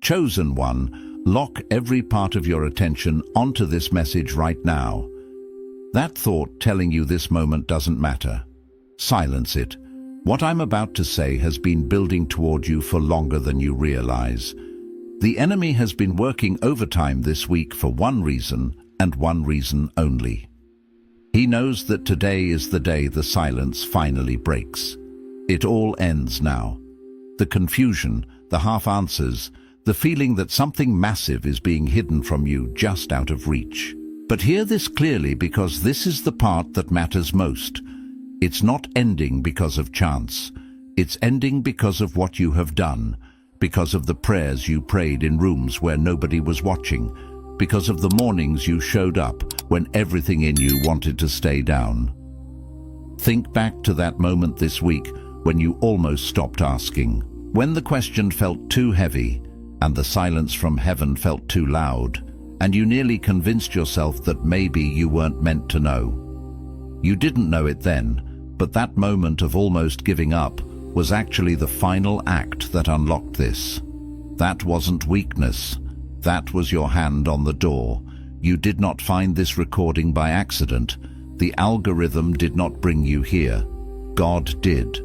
Chosen one, lock every part of your attention onto this message right now. That thought telling you this moment doesn't matter. Silence it. What I'm about to say has been building toward you for longer than you realize. The enemy has been working overtime this week for one reason, and one reason only. He knows that today is the day the silence finally breaks. It all ends now. The confusion, the half-answers, the feeling that something massive is being hidden from you just out of reach. But hear this clearly, because this is the part that matters most. It's not ending because of chance. It's ending because of what you have done, because of the prayers you prayed in rooms where nobody was watching, because of the mornings you showed up when everything in you wanted to stay down. Think back to that moment this week when you almost stopped asking, when the question felt too heavy and the silence from heaven felt too loud, and you nearly convinced yourself that maybe you weren't meant to know. You didn't know it then, but that moment of almost giving up was actually the final act that unlocked this. That wasn't weakness. That was your hand on the door. You did not find this recording by accident. The algorithm did not bring you here. God did.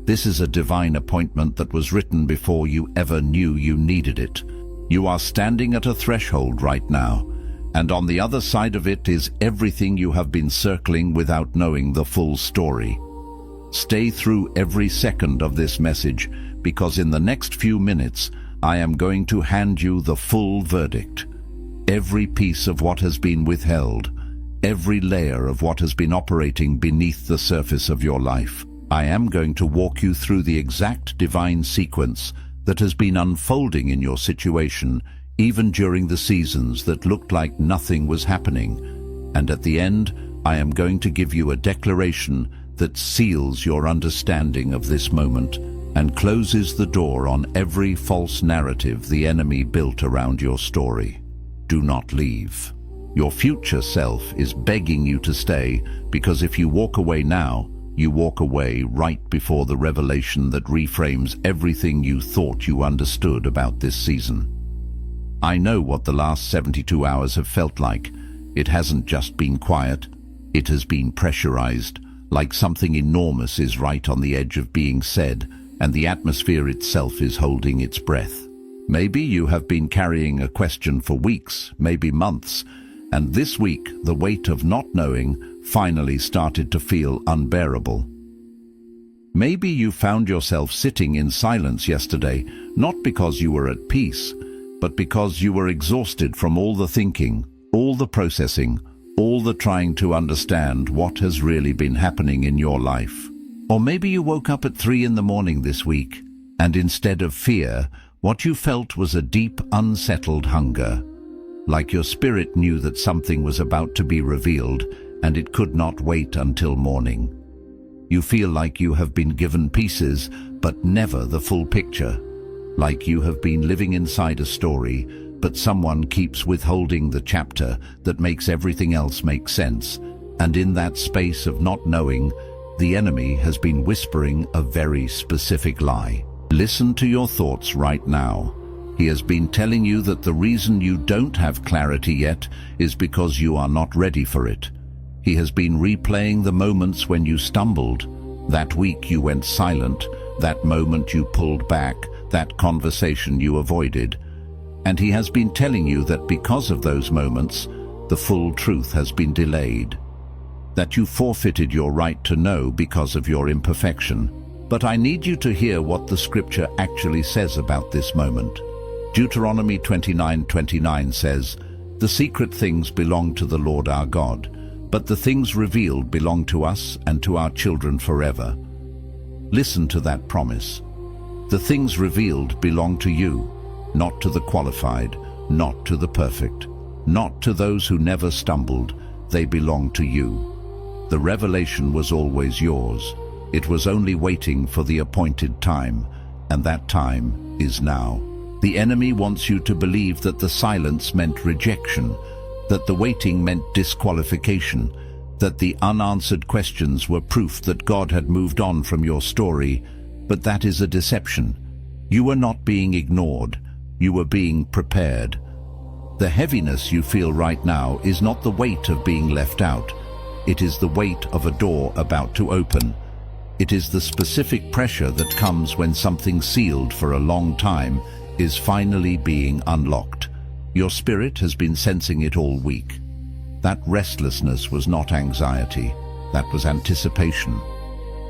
This is a divine appointment that was written before you ever knew you needed it. You are standing at a threshold right now, and on the other side of it is everything you have been circling without knowing the full story. Stay through every second of this message, because in the next few minutes, I am going to hand you the full verdict. Every piece of what has been withheld, every layer of what has been operating beneath the surface of your life. I am going to walk you through the exact divine sequence that has been unfolding in your situation, even during the seasons that looked like nothing was happening. And at the end, I am going to give you a declaration that seals your understanding of this moment and closes the door on every false narrative the enemy built around your story. Do not leave. Your future self is begging you to stay, because if you walk away now, you walk away right before the revelation that reframes everything you thought you understood about this season. I know what the last 72 hours have felt like. It hasn't just been quiet. It has been pressurized, like something enormous is right on the edge of being said, and the atmosphere itself is holding its breath. Maybe you have been carrying a question for weeks, maybe months, and this week the weight of not knowing finally started to feel unbearable. Maybe you found yourself sitting in silence yesterday, not because you were at peace, but because you were exhausted from all the thinking, all the processing, all the trying to understand what has really been happening in your life. Or maybe you woke up at 3 in the morning this week, and instead of fear, what you felt was a deep, unsettled hunger. Like your spirit knew that something was about to be revealed, and it could not wait until morning. You feel like you have been given pieces, but never the full picture. Like you have been living inside a story, but someone keeps withholding the chapter that makes everything else make sense. And in that space of not knowing, the enemy has been whispering a very specific lie. Listen to your thoughts right now. He has been telling you that the reason you don't have clarity yet is because you are not ready for it. He has been replaying the moments when you stumbled, that week you went silent, that moment you pulled back, that conversation you avoided. And he has been telling you that because of those moments, the full truth has been delayed, that you forfeited your right to know because of your imperfection. But I need you to hear what the scripture actually says about this moment. Deuteronomy 29:29 says, "The secret things belong to the Lord our God, but the things revealed belong to us and to our children forever." Listen to that promise. The things revealed belong to you, not to the qualified, not to the perfect, not to those who never stumbled. They belong to you. The revelation was always yours. It was only waiting for the appointed time, and that time is now. The enemy wants you to believe that the silence meant rejection, that the waiting meant disqualification, that the unanswered questions were proof that God had moved on from your story. But that is a deception. You were not being ignored. You were being prepared. The heaviness you feel right now is not the weight of being left out. It is the weight of a door about to open. It is the specific pressure that comes when something sealed for a long time is finally being unlocked. Your spirit has been sensing it all week. That restlessness was not anxiety, that was anticipation.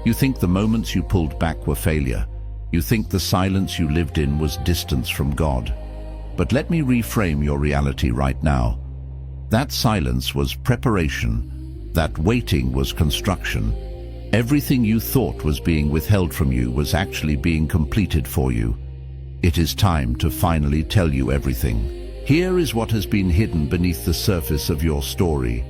You think the moments you pulled back were failure. You think the silence you lived in was distance from God. But let me reframe your reality right now. That silence was preparation. That waiting was construction. Everything you thought was being withheld from you was actually being completed for you. It is time to finally tell you everything. Here is what has been hidden beneath the surface of your story.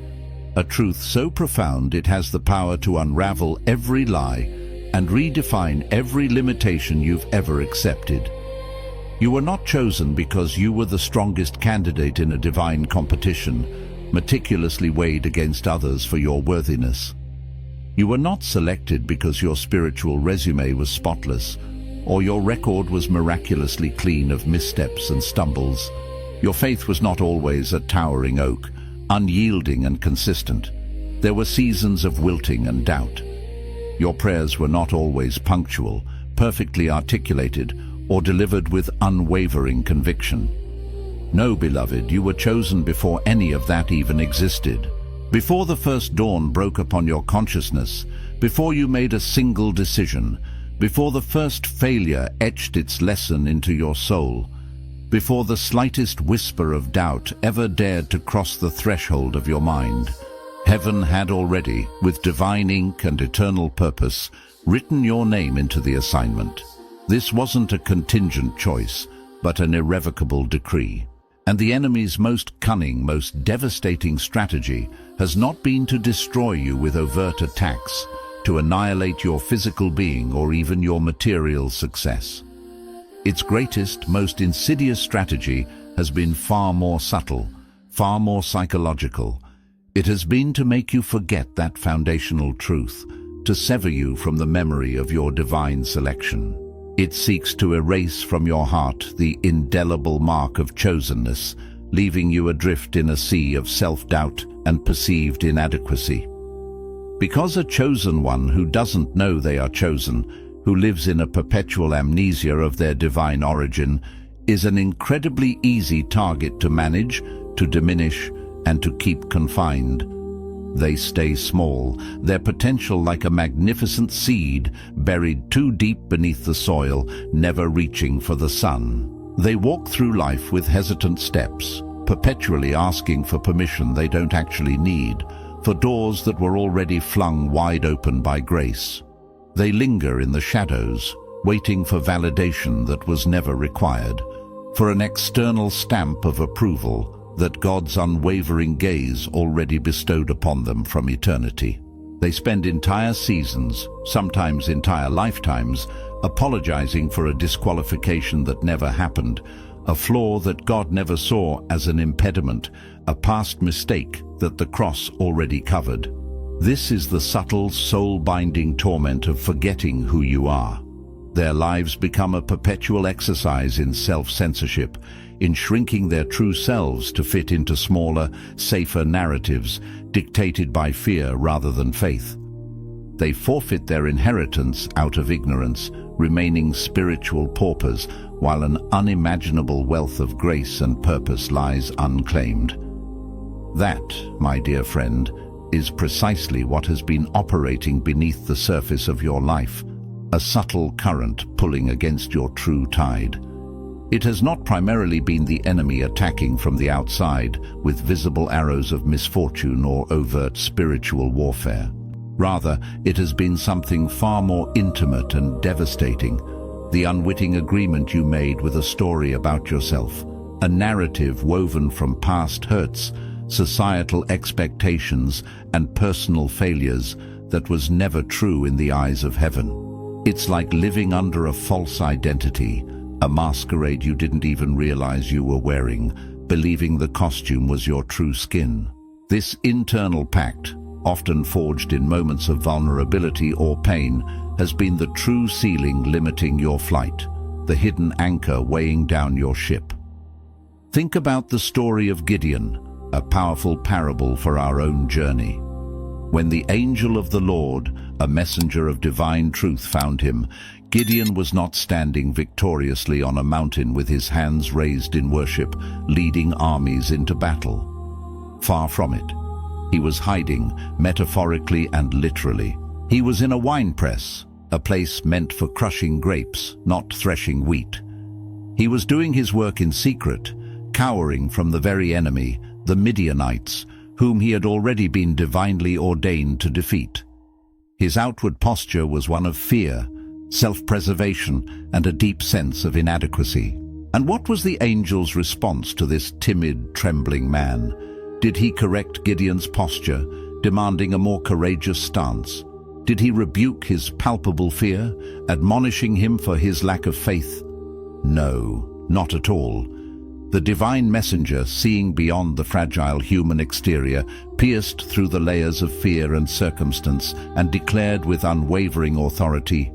A truth so profound it has the power to unravel every lie and redefine every limitation you've ever accepted. You were not chosen because you were the strongest candidate in a divine competition, meticulously weighed against others for your worthiness. You were not selected because your spiritual resume was spotless, or your record was miraculously clean of missteps and stumbles. Your faith was not always a towering oak, unyielding and consistent. There were seasons of wilting and doubt. Your prayers were not always punctual, perfectly articulated, or delivered with unwavering conviction. No, beloved, you were chosen before any of that even existed. Before the first dawn broke upon your consciousness, before you made a single decision, before the first failure etched its lesson into your soul, before the slightest whisper of doubt ever dared to cross the threshold of your mind, heaven had already, with divine ink and eternal purpose, written your name into the assignment. This wasn't a contingent choice, but an irrevocable decree. And the enemy's most cunning, most devastating strategy has not been to destroy you with overt attacks, to annihilate your physical being or even your material success. Its greatest, most insidious strategy has been far more subtle, far more psychological. It has been to make you forget that foundational truth, to sever you from the memory of your divine selection. It seeks to erase from your heart the indelible mark of chosenness, leaving you adrift in a sea of self-doubt and perceived inadequacy. Because a chosen one who doesn't know they are chosen, who lives in a perpetual amnesia of their divine origin, is an incredibly easy target to manage, to diminish, and to keep confined. They stay small, their potential like a magnificent seed buried too deep beneath the soil, never reaching for the sun. They walk through life with hesitant steps, perpetually asking for permission they don't actually need, for doors that were already flung wide open by grace. They linger in the shadows, waiting for validation that was never required, for an external stamp of approval that God's unwavering gaze already bestowed upon them from eternity. They spend entire seasons, sometimes entire lifetimes, apologizing for a disqualification that never happened, a flaw that God never saw as an impediment, a past mistake that the cross already covered. This is the subtle, soul-binding torment of forgetting who you are. Their lives become a perpetual exercise in self-censorship, in shrinking their true selves to fit into smaller, safer narratives dictated by fear rather than faith. They forfeit their inheritance out of ignorance, remaining spiritual paupers, while an unimaginable wealth of grace and purpose lies unclaimed. That, my dear friend, is precisely what has been operating beneath the surface of your life, a subtle current pulling against your true tide. It has not primarily been the enemy attacking from the outside with visible arrows of misfortune or overt spiritual warfare. Rather, it has been something far more intimate and devastating, the unwitting agreement you made with a story about yourself, a narrative woven from past hurts, societal expectations, and personal failures that was never true in the eyes of heaven. It's like living under a false identity, a masquerade you didn't even realize you were wearing, believing the costume was your true skin. This internal pact, often forged in moments of vulnerability or pain, has been the true ceiling limiting your flight. the hidden anchor weighing down your ship. Think about the story of Gideon, a powerful parable for our own journey. When the angel of the Lord, a messenger of divine truth, found him, Gideon was not standing victoriously on a mountain with his hands raised in worship, leading armies into battle. Far from it. He was hiding, metaphorically and literally. He was in a winepress, a place meant for crushing grapes, not threshing wheat. He was doing his work in secret, cowering from the very enemy, the Midianites, whom he had already been divinely ordained to defeat. His outward posture was one of fear, self-preservation, and a deep sense of inadequacy. And what was the angel's response to this timid, trembling man? Did he correct Gideon's posture, demanding a more courageous stance? Did he rebuke his palpable fear, admonishing him for his lack of faith? No, not at all. The divine messenger, seeing beyond the fragile human exterior, pierced through the layers of fear and circumstance and declared with unwavering authority,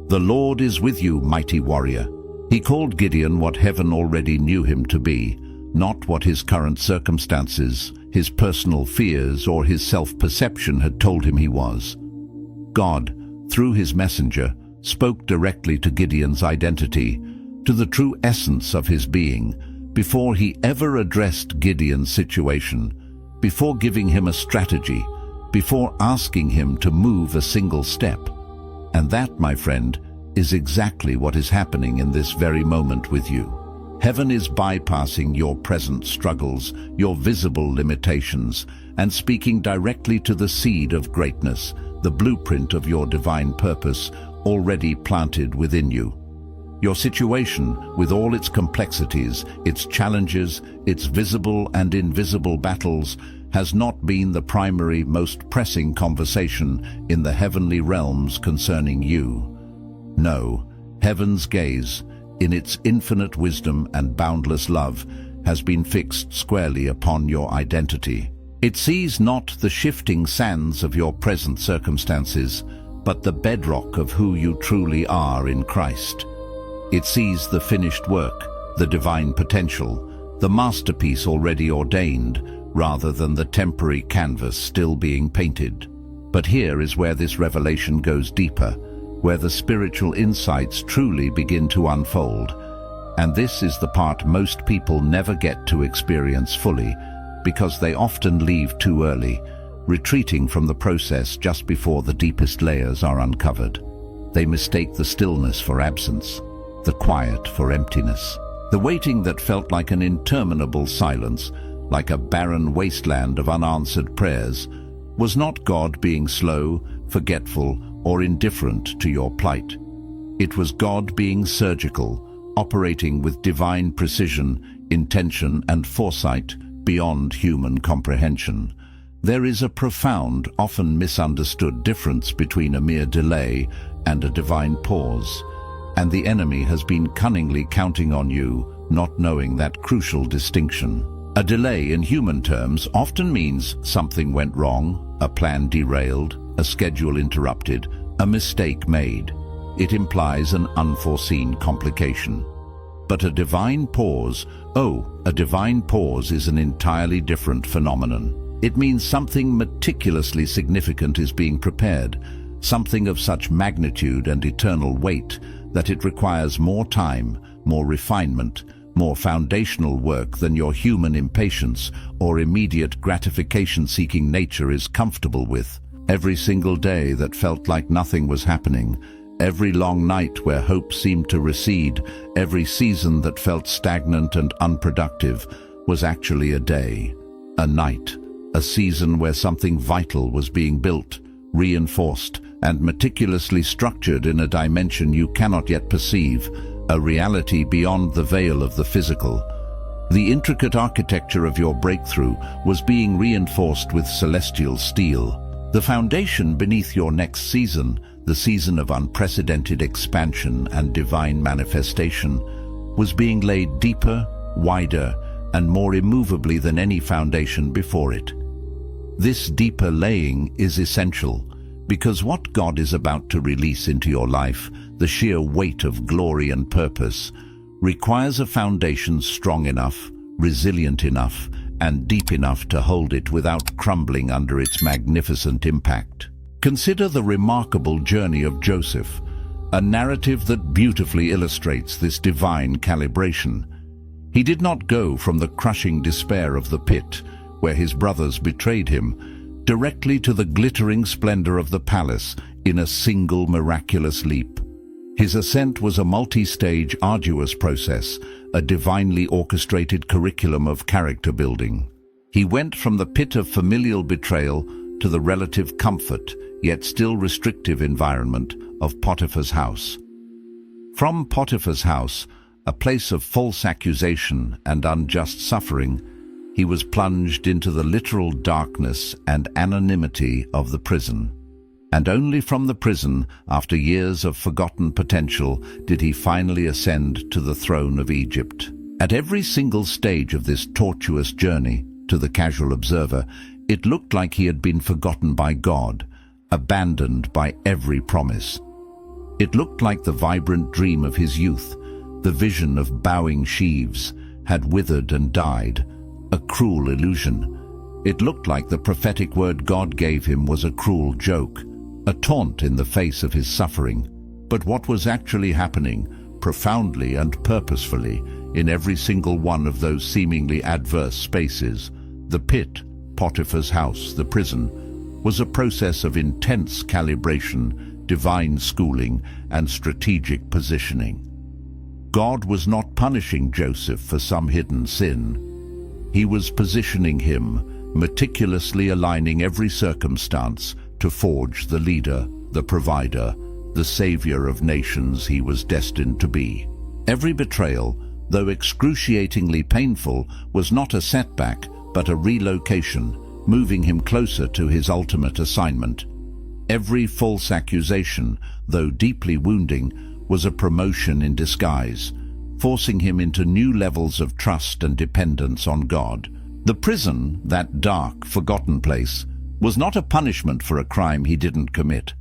"The Lord is with you, mighty warrior." He called Gideon what heaven already knew him to be, not what his current circumstances, his personal fears, or his self-perception had told him he was. God, through his messenger, spoke directly to Gideon's identity, to the true essence of his being, before he ever addressed Gideon's situation, before giving him a strategy, before asking him to move a single step. And that, my friend, is exactly what is happening in this very moment with you. Heaven is bypassing your present struggles, your visible limitations, and speaking directly to the seed of greatness, the blueprint of your divine purpose already planted within you. Your situation, with all its complexities, its challenges, its visible and invisible battles, has not been the primary, most pressing conversation in the heavenly realms concerning you. No, heaven's gaze, in its infinite wisdom and boundless love, has been fixed squarely upon your identity. It sees not the shifting sands of your present circumstances, but the bedrock of who you truly are in Christ. It sees the finished work, the divine potential, the masterpiece already ordained, rather than the temporary canvas still being painted. But here is where this revelation goes deeper, where the spiritual insights truly begin to unfold. And this is the part most people never get to experience fully, because they often leave too early, retreating from the process just before the deepest layers are uncovered. They mistake the stillness for absence, the quiet for emptiness. The waiting that felt like an interminable silence, like a barren wasteland of unanswered prayers, was not God being slow, forgetful, or indifferent to your plight. It was God being surgical, operating with divine precision, intention, and foresight beyond human comprehension. There is a profound, often misunderstood difference between a mere delay and a divine pause. And the enemy has been cunningly counting on you, not knowing that crucial distinction. A delay in human terms often means something went wrong, a plan derailed, a schedule interrupted, a mistake made. It implies an unforeseen complication. But a divine pause, a divine pause is an entirely different phenomenon. It means something meticulously significant is being prepared, something of such magnitude and eternal weight that it requires more time, more refinement, more foundational work than your human impatience or immediate gratification-seeking nature is comfortable with. Every single day that felt like nothing was happening, every long night where hope seemed to recede, every season that felt stagnant and unproductive was actually a day, a night, a season where something vital was being built, reinforced, and meticulously structured in a dimension you cannot yet perceive, a reality beyond the veil of the physical. The intricate architecture of your breakthrough was being reinforced with celestial steel. The foundation beneath your next season, the season of unprecedented expansion and divine manifestation, was being laid deeper, wider, and more immovably than any foundation before it. This deeper laying is essential, because what God is about to release into your life, the sheer weight of glory and purpose, requires a foundation strong enough, resilient enough, and deep enough to hold it without crumbling under its magnificent impact. Consider the remarkable journey of Joseph, a narrative that beautifully illustrates this divine calibration. He did not go from the crushing despair of the pit, where his brothers betrayed him, directly to the glittering splendor of the palace in a single miraculous leap. His ascent was a multi-stage, arduous process, a divinely orchestrated curriculum of character building. He went from the pit of familial betrayal to the relative comfort, yet still restrictive environment of Potiphar's house. From Potiphar's house, a place of false accusation and unjust suffering, he was plunged into the literal darkness and anonymity of the prison. And only from the prison, after years of forgotten potential, did he finally ascend to the throne of Egypt. At every single stage of this tortuous journey, to the casual observer, it looked like he had been forgotten by God, abandoned by every promise. It looked like the vibrant dream of his youth, the vision of bowing sheaves, had withered and died, a cruel illusion. It looked like the prophetic word God gave him was a cruel joke, a taunt in the face of his suffering. But what was actually happening, profoundly and purposefully, in every single one of those seemingly adverse spaces, the pit, Potiphar's house, the prison, was a process of intense calibration, divine schooling, and strategic positioning. God was not punishing Joseph for some hidden sin. He was positioning him, meticulously aligning every circumstance to forge the leader, the provider, the savior of nations he was destined to be. Every betrayal, though excruciatingly painful, was not a setback, but a relocation, moving him closer to his ultimate assignment. Every false accusation, though deeply wounding, was a promotion in disguise, forcing him into new levels of trust and dependence on God. The prison, that dark, forgotten place, was not a punishment for a crime he didn't commit.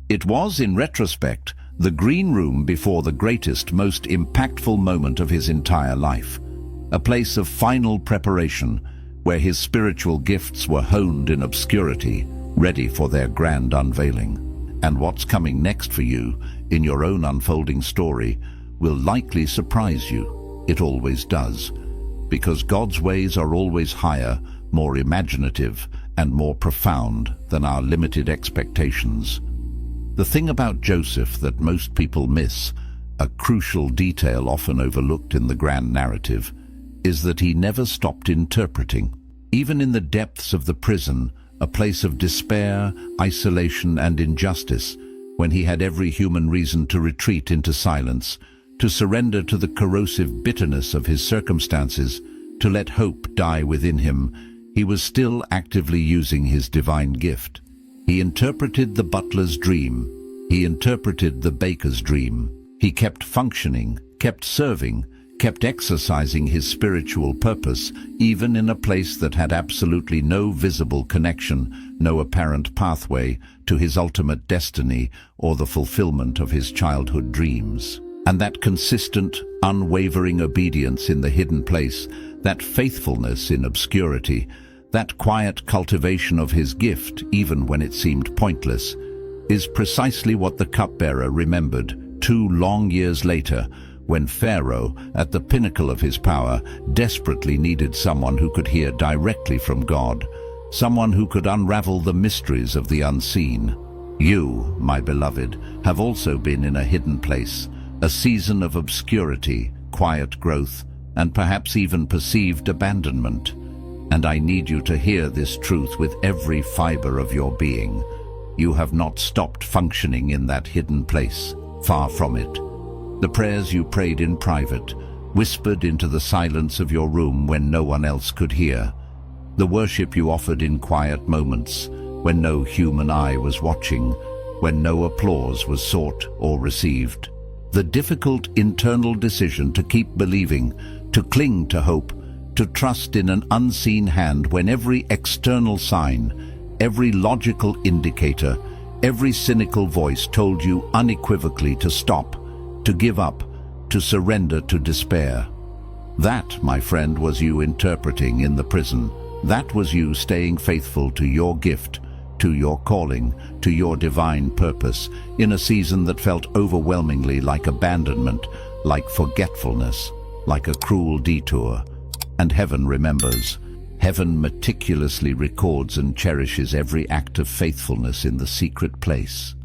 It was, in retrospect, the green room before the greatest, most impactful moment of his entire life, a place of final preparation, where his spiritual gifts were honed in obscurity, ready for their grand unveiling. And what's coming next for you, in your own unfolding story, will likely surprise you. It always does, because God's ways are always higher, more imaginative, and more profound than our limited expectations. The thing about Joseph that most people miss, a crucial detail often overlooked in the grand narrative, is that he never stopped interpreting. Even in the depths of the prison, a place of despair, isolation, and injustice, when he had every human reason to retreat into silence, to surrender to the corrosive bitterness of his circumstances, to let hope die within him, he was still actively using his divine gift. He interpreted the butler's dream. He interpreted the baker's dream. He kept functioning, kept serving, kept exercising his spiritual purpose, even in a place that had absolutely no visible connection, no apparent pathway to his ultimate destiny or the fulfillment of his childhood dreams. And that consistent, unwavering obedience in the hidden place, that faithfulness in obscurity, that quiet cultivation of his gift, even when it seemed pointless, is precisely what the cupbearer remembered 2 long years later, when Pharaoh, at the pinnacle of his power, desperately needed someone who could hear directly from God, someone who could unravel the mysteries of the unseen. You, my beloved, have also been in a hidden place, a season of obscurity, quiet growth, and perhaps even perceived abandonment. And I need you to hear this truth with every fiber of your being. You have not stopped functioning in that hidden place, far from it. The prayers you prayed in private, whispered into the silence of your room when no one else could hear. The worship you offered in quiet moments, when no human eye was watching, when no applause was sought or received. The difficult internal decision to keep believing, to cling to hope, to trust in an unseen hand when every external sign, every logical indicator, Every cynical voice told you unequivocally to stop, to give up, to surrender to despair. That, my friend, was you interpreting in the prison. That was you staying faithful to your gift, to your calling, to your divine purpose, in a season that felt overwhelmingly like abandonment, like forgetfulness, like a cruel detour. And heaven remembers. Heaven meticulously records and cherishes every act of faithfulness in the secret place.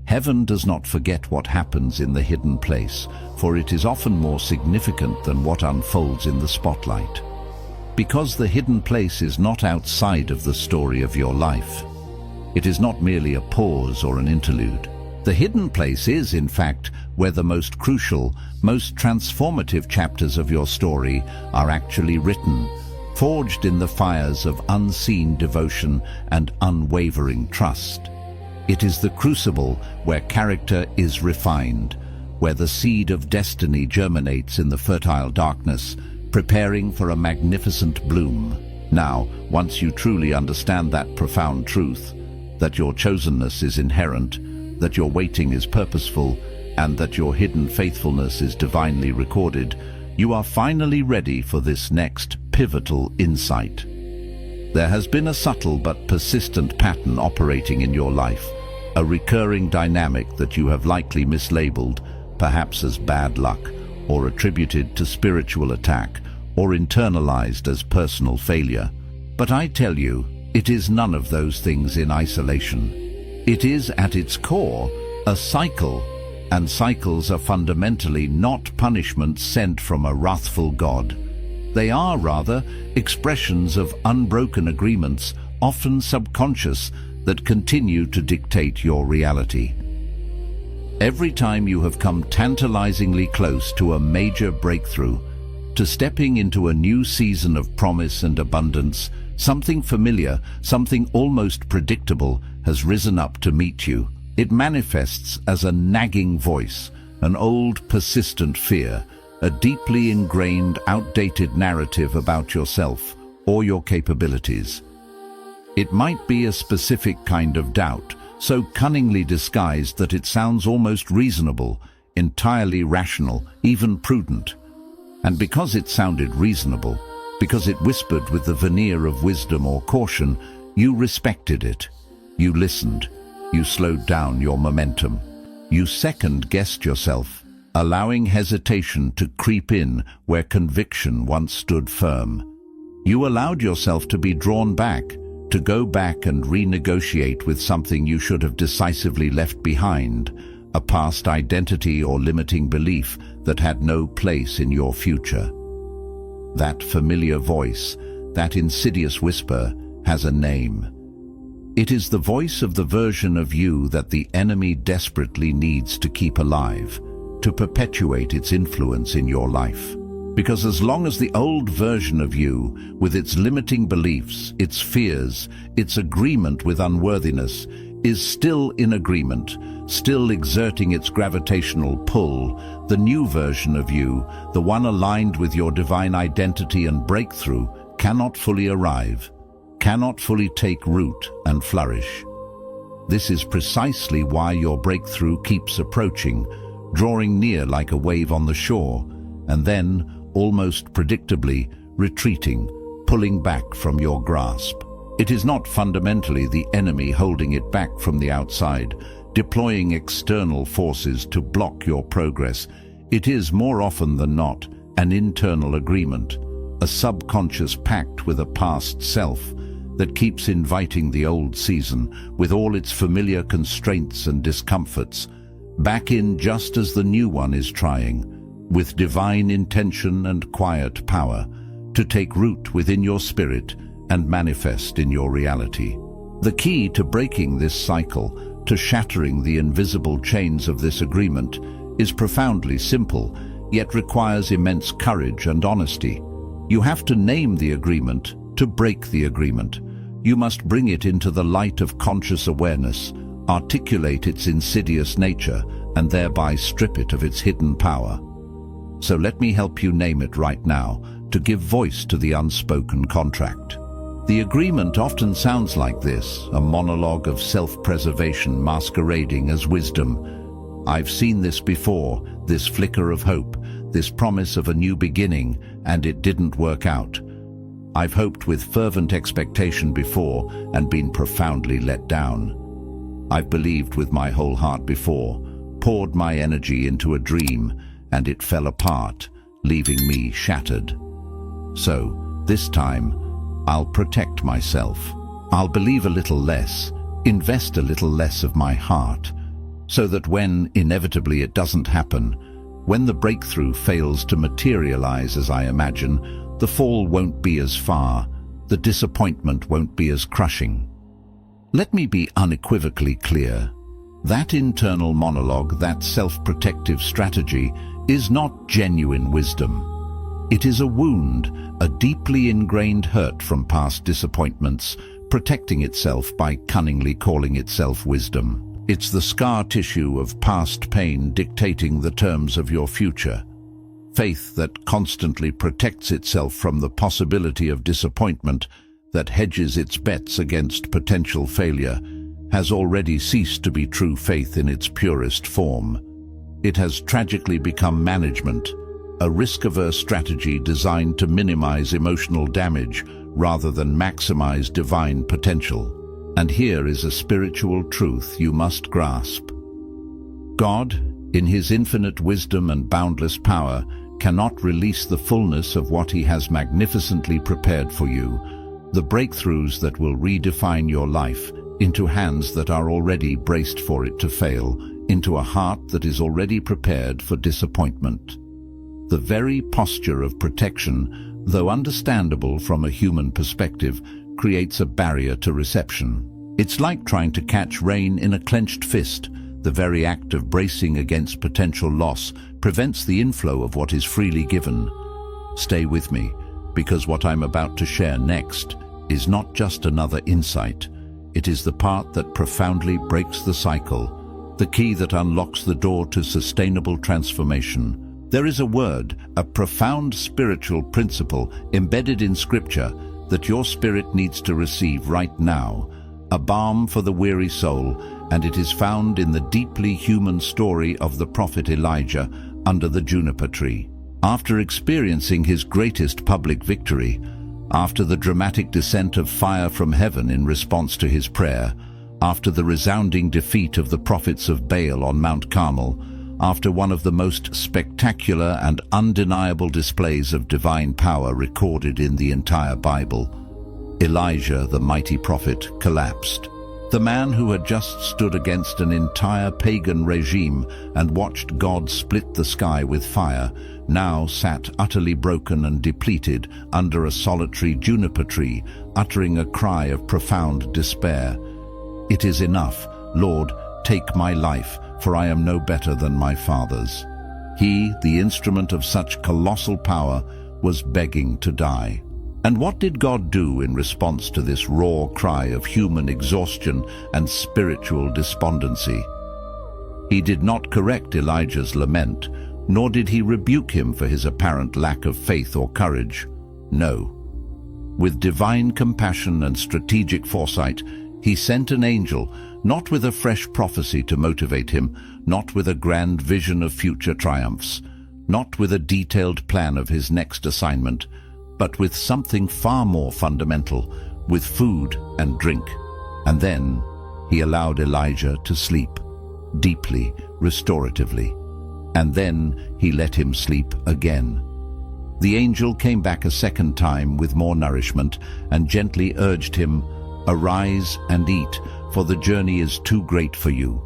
Heaven does not forget what happens in the hidden place, for it is often more significant than what unfolds in the spotlight. Because the hidden place is not outside of the story of your life. It is not merely a pause or an interlude. The hidden place is, in fact, where the most crucial, most transformative chapters of your story are actually written, forged in the fires of unseen devotion and unwavering trust. It is the crucible where character is refined, where the seed of destiny germinates in the fertile darkness, preparing for a magnificent bloom. Now, once you truly understand that profound truth, that your chosenness is inherent, that your waiting is purposeful, and that your hidden faithfulness is divinely recorded, you are finally ready for this next pivotal insight. There has been a subtle but persistent pattern operating in your life, a recurring dynamic that you have likely mislabeled, perhaps as bad luck, or attributed to spiritual attack, or internalized as personal failure. But I tell you, it is none of those things in isolation. It is at its core a cycle, and cycles are fundamentally not punishments sent from a wrathful God. They are, rather, expressions of unbroken agreements, often subconscious, that continue to dictate your reality. Every time you have come tantalizingly close to a major breakthrough, to stepping into a new season of promise and abundance, something familiar, something almost predictable, has risen up to meet you. It manifests as a nagging voice, an old, persistent fear, a deeply ingrained, outdated narrative about yourself or your capabilities. It might be a specific kind of doubt, so cunningly disguised that it sounds almost reasonable, entirely rational, even prudent. And because it sounded reasonable, because it whispered with the veneer of wisdom or caution, you respected it. You listened. You slowed down your momentum. You second-guessed yourself, allowing hesitation to creep in where conviction once stood firm. You allowed yourself to be drawn back, to go back and renegotiate with something you should have decisively left behind, a past identity or limiting belief that had no place in your future. That familiar voice, that insidious whisper, has a name. It is the voice of the version of you that the enemy desperately needs to keep alive, to perpetuate its influence in your life. Because as long as the old version of you, with its limiting beliefs, its fears, its agreement with unworthiness, is still in agreement, still exerting its gravitational pull, the new version of you, the one aligned with your divine identity and breakthrough, cannot fully arrive, cannot fully take root and flourish. This is precisely why your breakthrough keeps approaching, drawing near like a wave on the shore, and then, almost predictably, retreating, pulling back from your grasp. It is not fundamentally the enemy holding it back from the outside, deploying external forces to block your progress. It is, more often than not, an internal agreement, a subconscious pact with a past self that keeps inviting the old season, with all its familiar constraints and discomforts, back in just as the new one is trying, with divine intention and quiet power, to take root within your spirit and manifest in your reality. The key to breaking this cycle, to shattering the invisible chains of this agreement, is profoundly simple, yet requires immense courage and honesty. You have to name the agreement to break the agreement. You must bring it into the light of conscious awareness, articulate its insidious nature, and thereby strip it of its hidden power. So let me help you name it right now, to give voice to the unspoken contract. The agreement often sounds like this, a monologue of self-preservation masquerading as wisdom. I've seen this before, this flicker of hope, this promise of a new beginning, and it didn't work out. I've hoped with fervent expectation before and been profoundly let down. I've believed with my whole heart before, poured my energy into a dream, and it fell apart, leaving me shattered. So, this time, I'll protect myself. I'll believe a little less, invest a little less of my heart, so that when, inevitably, it doesn't happen, when the breakthrough fails to materialize as I imagine, the fall won't be as far, the disappointment won't be as crushing. Let me be unequivocally clear. That internal monologue, that self-protective strategy, is not genuine wisdom. It is a wound, a deeply ingrained hurt from past disappointments, protecting itself by cunningly calling itself wisdom. It's the scar tissue of past pain dictating the terms of your future. Faith that constantly protects itself from the possibility of disappointment, that hedges its bets against potential failure, has already ceased to be true faith in its purest form. It has tragically become management, a risk-averse strategy designed to minimize emotional damage rather than maximize divine potential. And here is a spiritual truth you must grasp. God, in His infinite wisdom and boundless power, cannot release the fullness of what He has magnificently prepared for you, the breakthroughs that will redefine your life, into hands that are already braced for it to fail, into a heart that is already prepared for disappointment. The very posture of protection, though understandable from a human perspective, creates a barrier to reception. It's like trying to catch rain in a clenched fist. The very act of bracing against potential loss prevents the inflow of what is freely given. Stay with me, because what I'm about to share next is not just another insight. It is the part that profoundly breaks the cycle, the key that unlocks the door to sustainable transformation. There is a word, a profound spiritual principle embedded in Scripture that your spirit needs to receive right now, a balm for the weary soul, and it is found in the deeply human story of the prophet Elijah under the juniper tree. After experiencing his greatest public victory, after the dramatic descent of fire from heaven in response to his prayer, after the resounding defeat of the prophets of Baal on Mount Carmel, after one of the most spectacular and undeniable displays of divine power recorded in the entire Bible, Elijah, the mighty prophet, collapsed. The man who had just stood against an entire pagan regime and watched God split the sky with fire, now sat utterly broken and depleted under a solitary juniper tree, uttering a cry of profound despair. "It is enough, Lord, take my life, for I am no better than my fathers." He, the instrument of such colossal power, was begging to die. And what did God do in response to this raw cry of human exhaustion and spiritual despondency? He did not correct Elijah's lament, nor did he rebuke him for his apparent lack of faith or courage. No. With divine compassion and strategic foresight, he sent an angel, not with a fresh prophecy to motivate him, not with a grand vision of future triumphs, not with a detailed plan of his next assignment, but with something far more fundamental, with food and drink. And then he allowed Elijah to sleep, deeply, restoratively. And then he let him sleep again. The angel came back a second time with more nourishment and gently urged him, "Arise and eat, for the journey is too great for you.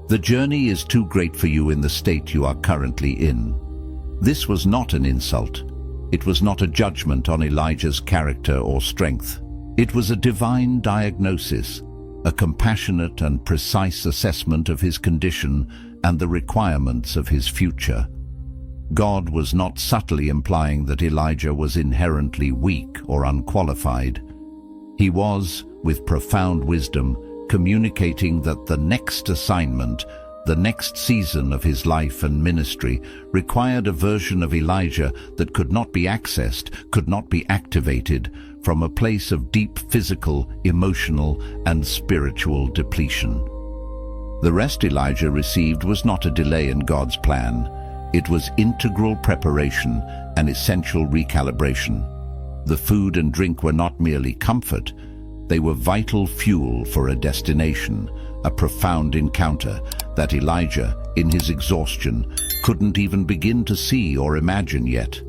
The journey is too great for you in the state you are currently in." This was not an insult. It was not a judgment on Elijah's character or strength. It was a divine diagnosis, a compassionate and precise assessment of his condition and the requirements of his future. God was not subtly implying that Elijah was inherently weak or unqualified. He was, with profound wisdom, communicating that the next assignment, the next season of his life and ministry, required a version of Elijah that could not be accessed, could not be activated, from a place of deep physical, emotional, and spiritual depletion. The rest Elijah received was not a delay in God's plan. It was integral preparation and essential recalibration. The food and drink were not merely comfort, they were vital fuel for a destination, a profound encounter that Elijah, in his exhaustion, couldn't even begin to see or imagine yet.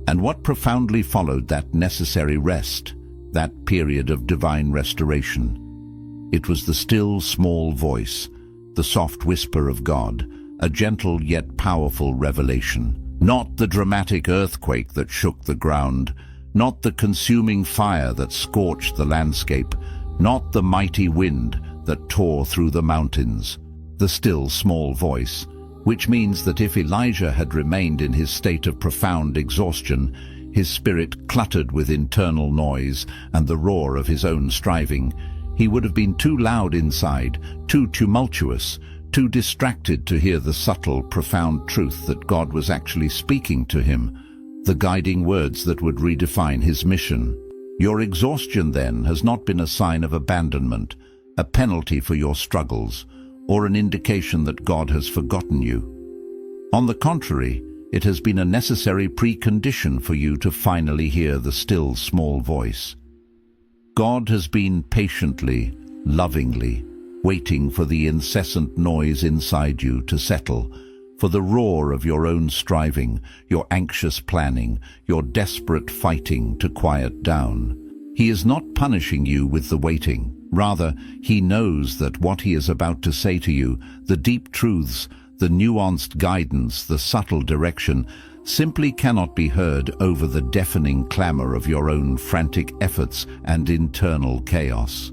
And what profoundly followed that necessary rest, that period of divine restoration? It was the still, small voice, the soft whisper of God, a gentle yet powerful revelation. Not the dramatic earthquake that shook the ground, not the consuming fire that scorched the landscape, not the mighty wind that tore through the mountains. The still, small voice, which means that if Elijah had remained in his state of profound exhaustion, his spirit cluttered with internal noise and the roar of his own striving, he would have been too loud inside, too tumultuous, too distracted to hear the subtle, profound truth that God was actually speaking to him, the guiding words that would redefine his mission. Your exhaustion, then, has not been a sign of abandonment, a penalty for your struggles, or an indication that God has forgotten you. On the contrary, it has been a necessary precondition for you to finally hear the still, small voice. God has been patiently, lovingly, waiting for the incessant noise inside you to settle, for the roar of your own striving, your anxious planning, your desperate fighting to quiet down. He is not punishing you with the waiting. Rather, he knows that what he is about to say to you, the deep truths, the nuanced guidance, the subtle direction, simply cannot be heard over the deafening clamor of your own frantic efforts and internal chaos.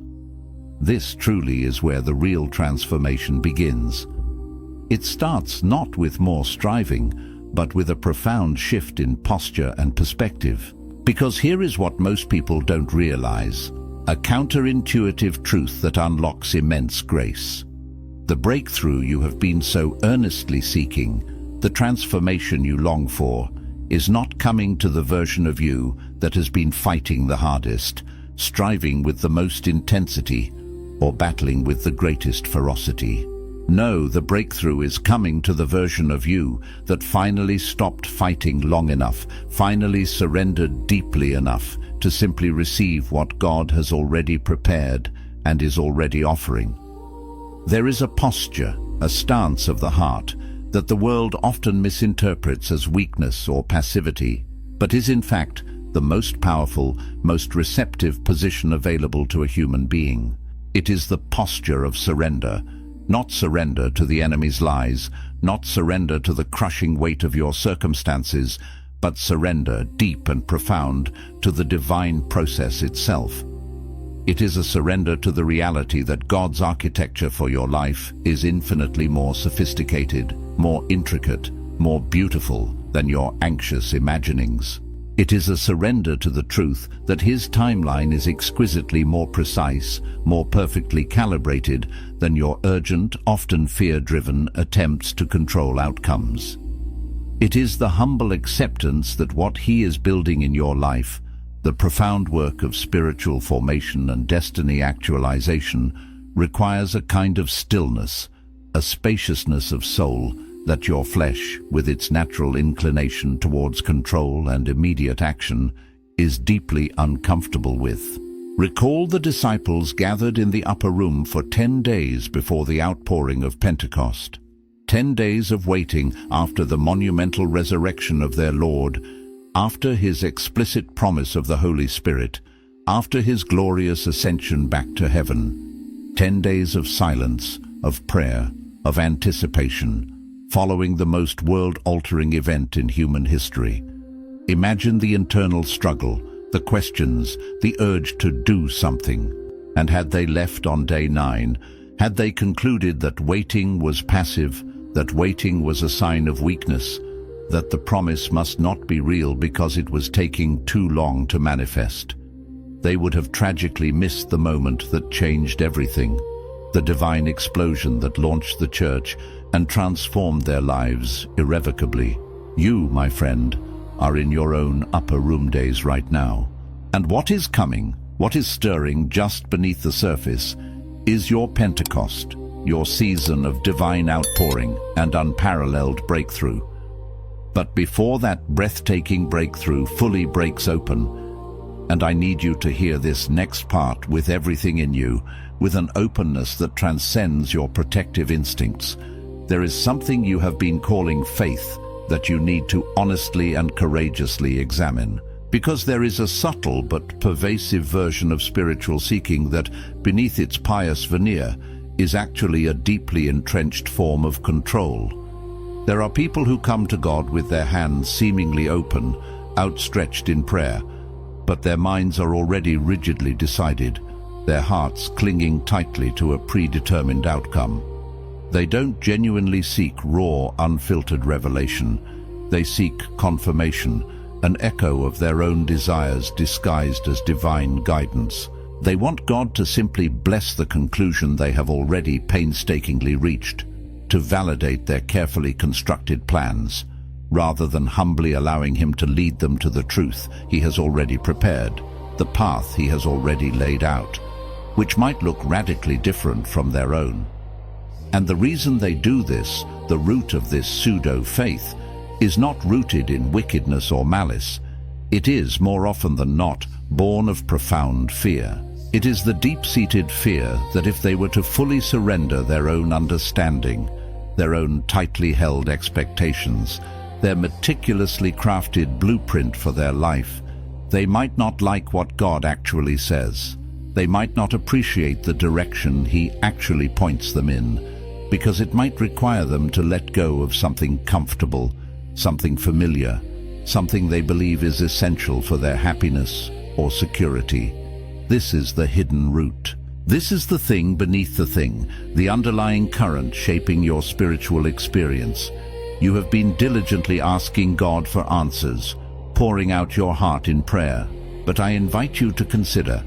This truly is where the real transformation begins. It starts not with more striving, but with a profound shift in posture and perspective. Because here is what most people don't realize, a counterintuitive truth that unlocks immense grace. The breakthrough you have been so earnestly seeking, the transformation you long for, is not coming to the version of you that has been fighting the hardest, striving with the most intensity, or battling with the greatest ferocity. No, the breakthrough is coming to the version of you that finally stopped fighting long enough, finally surrendered deeply enough to simply receive what God has already prepared and is already offering. There is a posture, a stance of the heart, that the world often misinterprets as weakness or passivity, but is in fact the most powerful, most receptive position available to a human being. It is the posture of surrender, not surrender to the enemy's lies, not surrender to the crushing weight of your circumstances, but surrender, deep and profound, to the divine process itself. It is a surrender to the reality that God's architecture for your life is infinitely more sophisticated, more intricate, more beautiful than your anxious imaginings. It is a surrender to the truth that His timeline is exquisitely more precise, more perfectly calibrated than your urgent, often fear-driven attempts to control outcomes. It is the humble acceptance that what He is building in your life, the profound work of spiritual formation and destiny actualization, requires a kind of stillness, a spaciousness of soul that your flesh, with its natural inclination towards control and immediate action, is deeply uncomfortable with. Recall the disciples gathered in the upper room for 10 days before the outpouring of Pentecost. 10 days of waiting after the monumental resurrection of their Lord, after His explicit promise of the Holy Spirit, after His glorious ascension back to heaven. 10 days of silence, of prayer, of anticipation, following the most world-altering event in human history. Imagine the internal struggle, the questions, the urge to do something. And had they left on day 9, had they concluded that waiting was passive, that waiting was a sign of weakness, that the promise must not be real because it was taking too long to manifest, they would have tragically missed the moment that changed everything, the divine explosion that launched the church and transformed their lives irrevocably. You, my friend, are in your own upper room days right now. And what is coming, what is stirring just beneath the surface, is your Pentecost, your season of divine outpouring and unparalleled breakthrough. But before that breathtaking breakthrough fully breaks open, and I need you to hear this next part with everything in you, with an openness that transcends your protective instincts, there is something you have been calling faith that you need to honestly and courageously examine. Because there is a subtle but pervasive version of spiritual seeking that, beneath its pious veneer, is actually a deeply entrenched form of control. There are people who come to God with their hands seemingly open, outstretched in prayer, but their minds are already rigidly decided, their hearts clinging tightly to a predetermined outcome. They don't genuinely seek raw, unfiltered revelation. They seek confirmation, an echo of their own desires disguised as divine guidance. They want God to simply bless the conclusion they have already painstakingly reached, to validate their carefully constructed plans, rather than humbly allowing Him to lead them to the truth He has already prepared, the path He has already laid out, which might look radically different from their own. And the reason they do this, the root of this pseudo-faith, is not rooted in wickedness or malice. It is, more often than not, born of profound fear. It is the deep-seated fear that if they were to fully surrender their own understanding, their own tightly held expectations, their meticulously crafted blueprint for their life, they might not like what God actually says. They might not appreciate the direction He actually points them in, because it might require them to let go of something comfortable, something familiar, something they believe is essential for their happiness or security. This is the hidden root. This is the thing beneath the thing, the underlying current shaping your spiritual experience. You have been diligently asking God for answers, pouring out your heart in prayer. But I invite you to consider,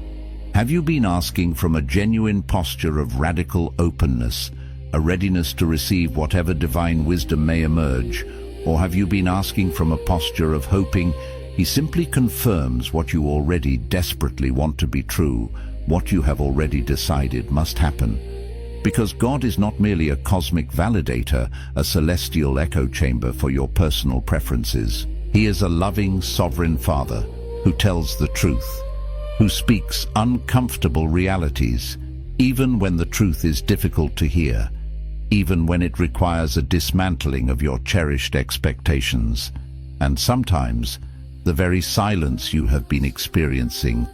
have you been asking from a genuine posture of radical openness, a readiness to receive whatever divine wisdom may emerge? Or have you been asking from a posture of hoping He simply confirms what you already desperately want to be true, what you have already decided must happen? Because God is not merely a cosmic validator, a celestial echo chamber for your personal preferences. He is a loving, sovereign Father who tells the truth, who speaks uncomfortable realities, even when the truth is difficult to hear, even when it requires a dismantling of your cherished expectations. And sometimes, the very silence you have been experiencing,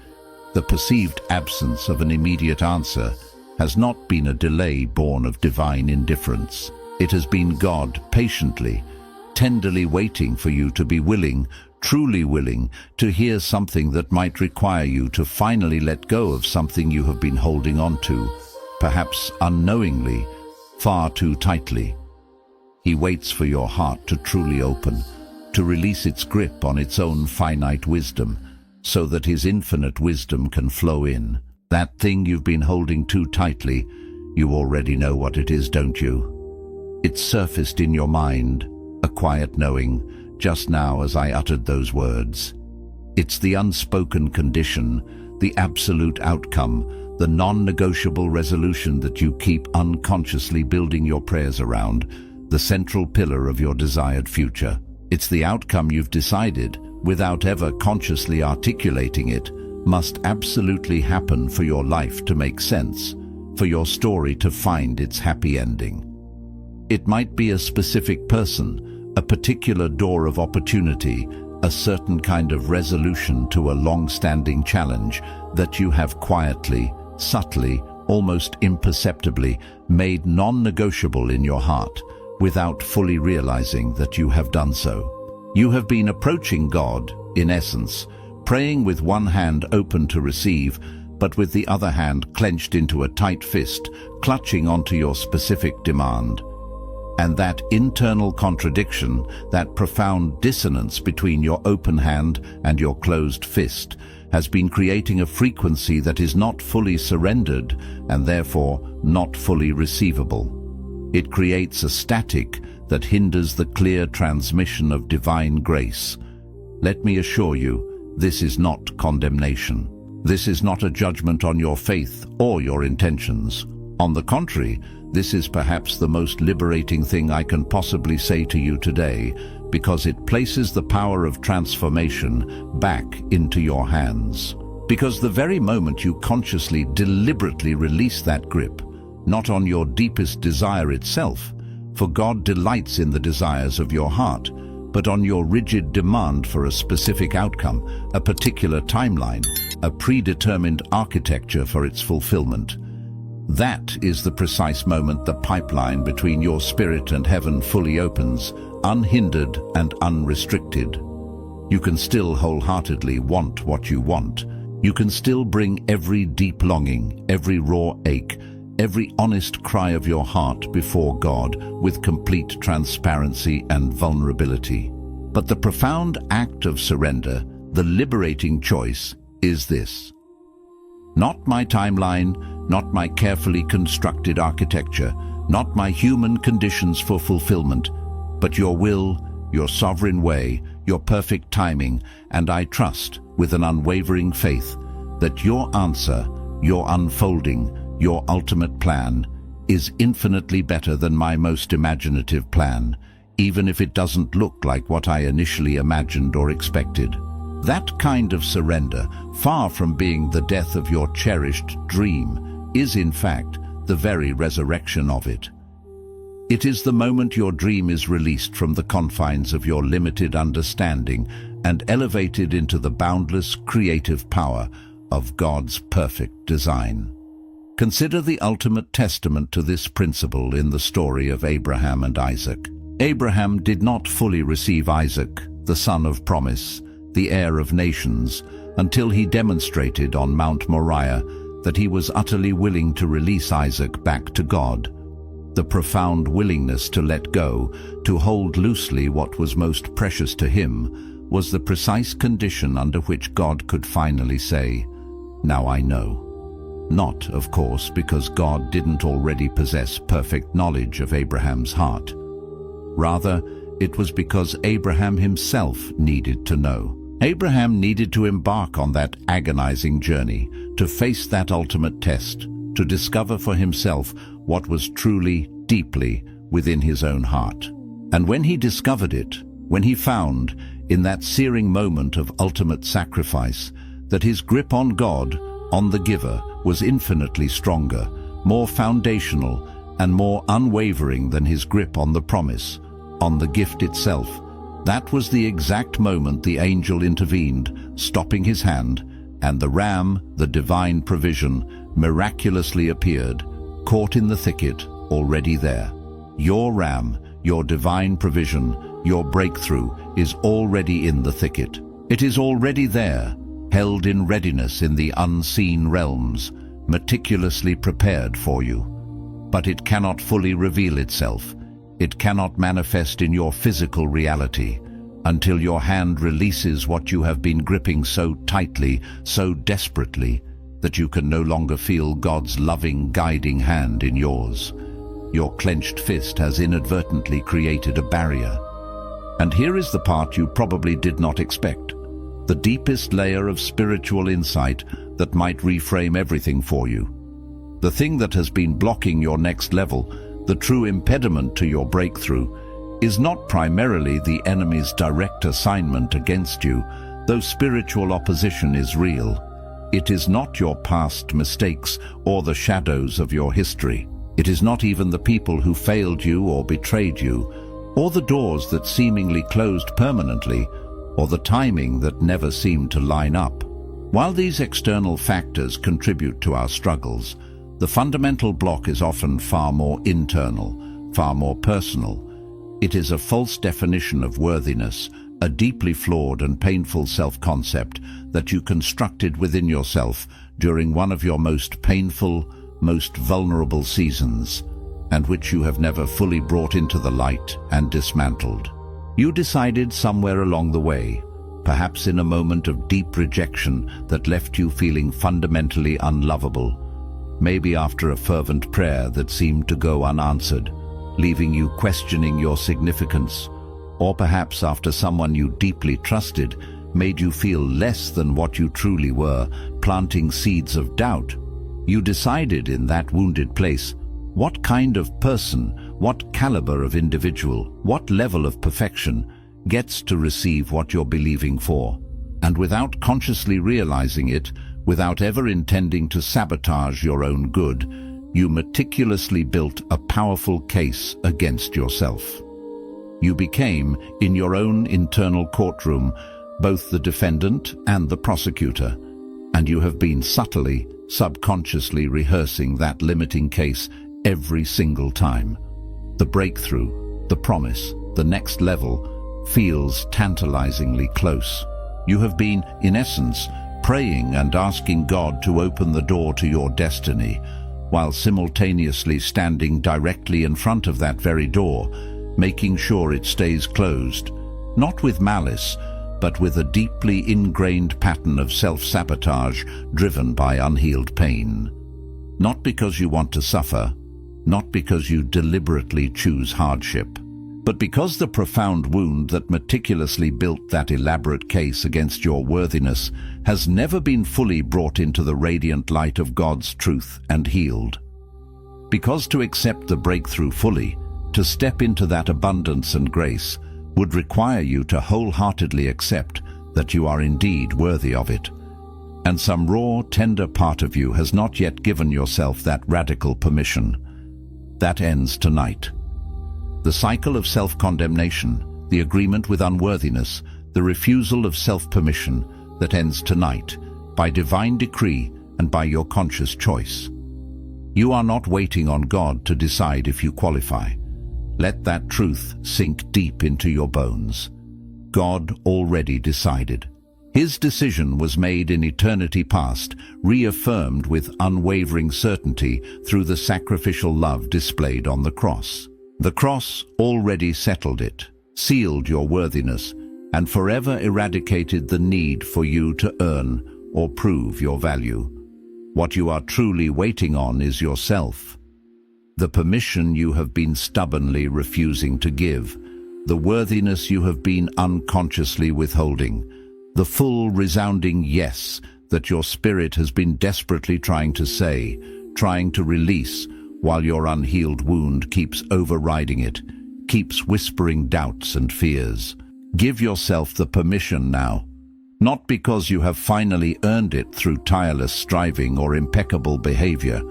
the perceived absence of an immediate answer, has not been a delay born of divine indifference. It has been God patiently, tenderly waiting for you to be willing, truly willing, to hear something that might require you to finally let go of something you have been holding on to, perhaps unknowingly, far too tightly. He waits for your heart to truly open, to release its grip on its own finite wisdom, so that His infinite wisdom can flow in. That thing you've been holding too tightly, you already know what it is, don't you? It surfaced in your mind, a quiet knowing, just now as I uttered those words. It's the unspoken condition, the absolute outcome, the non-negotiable resolution that you keep unconsciously building your prayers around, the central pillar of your desired future. It's the outcome you've decided, without ever consciously articulating it, must absolutely happen for your life to make sense, for your story to find its happy ending. It might be a specific person, a particular door of opportunity, a certain kind of resolution to a long-standing challenge that you have quietly, subtly, almost imperceptibly made non-negotiable in your heart, without fully realizing that you have done so. You have been approaching God, in essence, praying with one hand open to receive, but with the other hand clenched into a tight fist, clutching onto your specific demand. And that internal contradiction, that profound dissonance between your open hand and your closed fist, has been creating a frequency that is not fully surrendered and therefore not fully receivable. It creates a static that hinders the clear transmission of divine grace. Let me assure you, This is not condemnation. This is not a judgment on your faith or your intentions. On the contrary, this is perhaps the most liberating thing I can possibly say to you today, because it places the power of transformation back into your hands. Because the very moment you consciously, deliberately release that grip, not on your deepest desire itself, for God delights in the desires of your heart, but on your rigid demand for a specific outcome, a particular timeline, a predetermined architecture for its fulfillment. That is the precise moment the pipeline between your spirit and heaven fully opens, unhindered and unrestricted. You can still wholeheartedly want what you want. You can still bring every deep longing, every raw ache, every honest cry of your heart before God with complete transparency and vulnerability. But the profound act of surrender, the liberating choice, is this. Not my timeline, not my carefully constructed architecture, not my human conditions for fulfillment, but your will, your sovereign way, your perfect timing, and I trust, with an unwavering faith, that your answer, your unfolding, your ultimate plan, is infinitely better than my most imaginative plan, even if it doesn't look like what I initially imagined or expected. That kind of surrender, far from being the death of your cherished dream, is in fact the very resurrection of it. It is the moment your dream is released from the confines of your limited understanding and elevated into the boundless creative power of God's perfect design. Consider the ultimate testament to this principle in the story of Abraham and Isaac. Abraham did not fully receive Isaac, the son of promise, the heir of nations, until he demonstrated on Mount Moriah that he was utterly willing to release Isaac back to God. The profound willingness to let go, to hold loosely what was most precious to him, was the precise condition under which God could finally say, "Now I know." Not, of course, because God didn't already possess perfect knowledge of Abraham's heart. Rather, it was because Abraham himself needed to know. Abraham needed to embark on that agonizing journey, to face that ultimate test, to discover for himself what was truly, deeply within his own heart. And when he discovered it, when he found, in that searing moment of ultimate sacrifice, that his grip on God, on the giver, was infinitely stronger, more foundational, and more unwavering than his grip on the promise, on the gift itself, that was the exact moment the angel intervened, stopping his hand, and the ram, the divine provision, miraculously appeared, caught in the thicket, already there. Your ram, your divine provision, your breakthrough is already in the thicket. It is already there, held in readiness in the unseen realms, meticulously prepared for you. But it cannot fully reveal itself. It cannot manifest in your physical reality until your hand releases what you have been gripping so tightly, so desperately, that you can no longer feel God's loving, guiding hand in yours. Your clenched fist has inadvertently created a barrier. And here is the part you probably did not expect, the deepest layer of spiritual insight that might reframe everything for you. The thing that has been blocking your next level, the true impediment to your breakthrough, is not primarily the enemy's direct assignment against you, though spiritual opposition is real. It is not your past mistakes or the shadows of your history. It is not even the people who failed you or betrayed you, or the doors that seemingly closed permanently, or the timing that never seemed to line up. While these external factors contribute to our struggles, the fundamental block is often far more internal, far more personal. It is a false definition of worthiness, a deeply flawed and painful self-concept that you constructed within yourself during one of your most painful, most vulnerable seasons, and which you have never fully brought into the light and dismantled. You decided somewhere along the way, perhaps in a moment of deep rejection that left you feeling fundamentally unlovable, maybe after a fervent prayer that seemed to go unanswered, leaving you questioning your significance, or perhaps after someone you deeply trusted made you feel less than what you truly were, planting seeds of doubt. You decided in that wounded place what kind of person, what caliber of individual, what level of perfection gets to receive what you're believing for. And without consciously realizing it, without ever intending to sabotage your own good, you meticulously built a powerful case against yourself. You became, in your own internal courtroom, both the defendant and the prosecutor, and you have been subtly, subconsciously rehearsing that limiting case every single time. The breakthrough, the promise, the next level feels tantalizingly close. You have been, in essence, praying and asking God to open the door to your destiny, while simultaneously standing directly in front of that very door, making sure it stays closed, not with malice, but with a deeply ingrained pattern of self-sabotage driven by unhealed pain. Not because you want to suffer, not because you deliberately choose hardship, but because the profound wound that meticulously built that elaborate case against your worthiness has never been fully brought into the radiant light of God's truth and healed. Because to accept the breakthrough fully, to step into that abundance and grace, would require you to wholeheartedly accept that you are indeed worthy of it. And some raw, tender part of you has not yet given yourself that radical permission. That ends tonight. The cycle of self-condemnation, the agreement with unworthiness, the refusal of self-permission that ends tonight, by divine decree and by your conscious choice. You are not waiting on God to decide if you qualify. Let that truth sink deep into your bones. God already decided. His decision was made in eternity past, reaffirmed with unwavering certainty through the sacrificial love displayed on the cross. The cross already settled it, sealed your worthiness, and forever eradicated the need for you to earn or prove your value. What you are truly waiting on is yourself. The permission you have been stubbornly refusing to give, the worthiness you have been unconsciously withholding, the full resounding yes that your spirit has been desperately trying to say, trying to release, while your unhealed wound keeps overriding it, keeps whispering doubts and fears. Give yourself the permission now, not because you have finally earned it through tireless striving or impeccable behavior,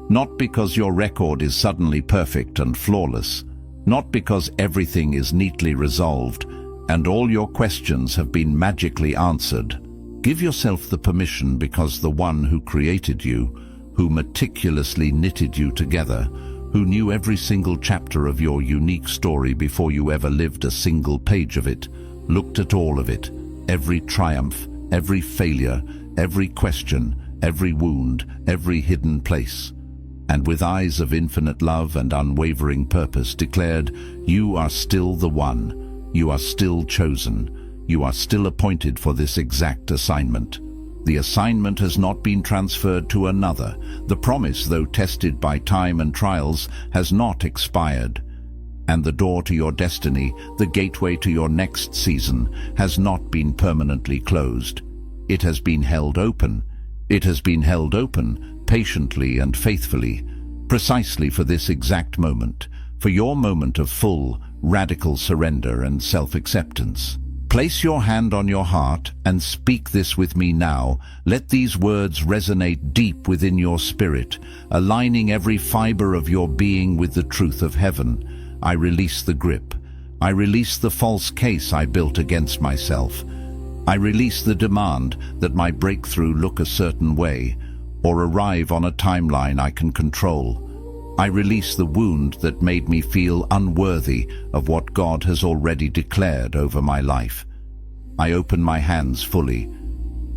not because your record is suddenly perfect and flawless, not because everything is neatly resolved and all your questions have been magically answered. Give yourself the permission because the one who created you, who meticulously knitted you together, who knew every single chapter of your unique story before you ever lived a single page of it, looked at all of it, every triumph, every failure, every question, every wound, every hidden place, and with eyes of infinite love and unwavering purpose declared, you are still the one, you are still chosen, you are still appointed for this exact assignment. The assignment has not been transferred to another. The promise, though tested by time and trials, has not expired. And the door to your destiny, the gateway to your next season, has not been permanently closed. It has been held open. It has been held open, patiently and faithfully, precisely for this exact moment, for your moment of full, radical surrender and self-acceptance. Place your hand on your heart and speak this with me now. Let these words resonate deep within your spirit, aligning every fiber of your being with the truth of heaven. I release the grip. I release the false case I built against myself. I release the demand that my breakthrough look a certain way or arrive on a timeline I can control. I release the wound that made me feel unworthy of what God has already declared over my life. I open my hands fully.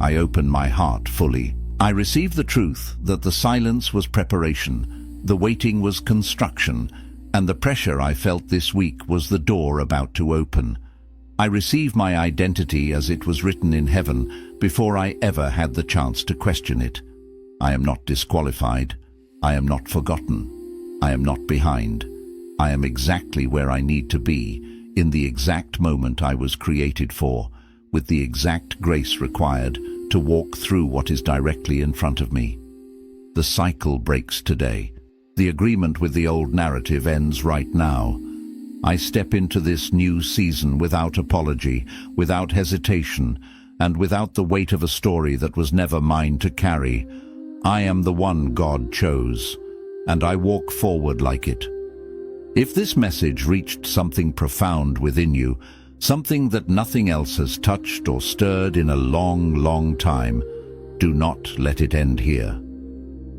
I open my heart fully. I receive the truth that the silence was preparation, the waiting was construction, and the pressure I felt this week was the door about to open. I receive my identity as it was written in heaven before I ever had the chance to question it. I am not disqualified. I am not forgotten. I am not behind. I am exactly where I need to be, in the exact moment I was created for, with the exact grace required to walk through what is directly in front of me. The cycle breaks today. The agreement with the old narrative ends right now. I step into this new season without apology, without hesitation, and without the weight of a story that was never mine to carry. I am the one God chose, and I walk forward like it. If this message reached something profound within you, something that nothing else has touched or stirred in a long, long time, do not let it end here.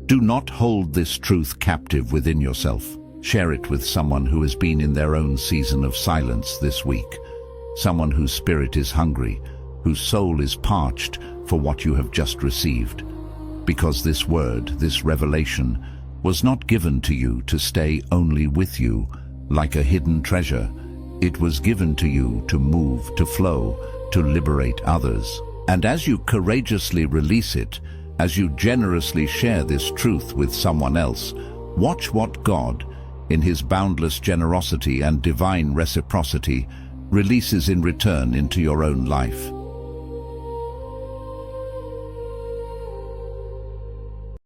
Do not hold this truth captive within yourself. Share it with someone who has been in their own season of silence this week, someone whose spirit is hungry, whose soul is parched for what you have just received. Because this word, this revelation, was not given to you to stay only with you like a hidden treasure. It was given to you to move, to flow, to liberate others. And as you courageously release it, as you generously share this truth with someone else, watch what God, in His boundless generosity and divine reciprocity, releases in return into your own life.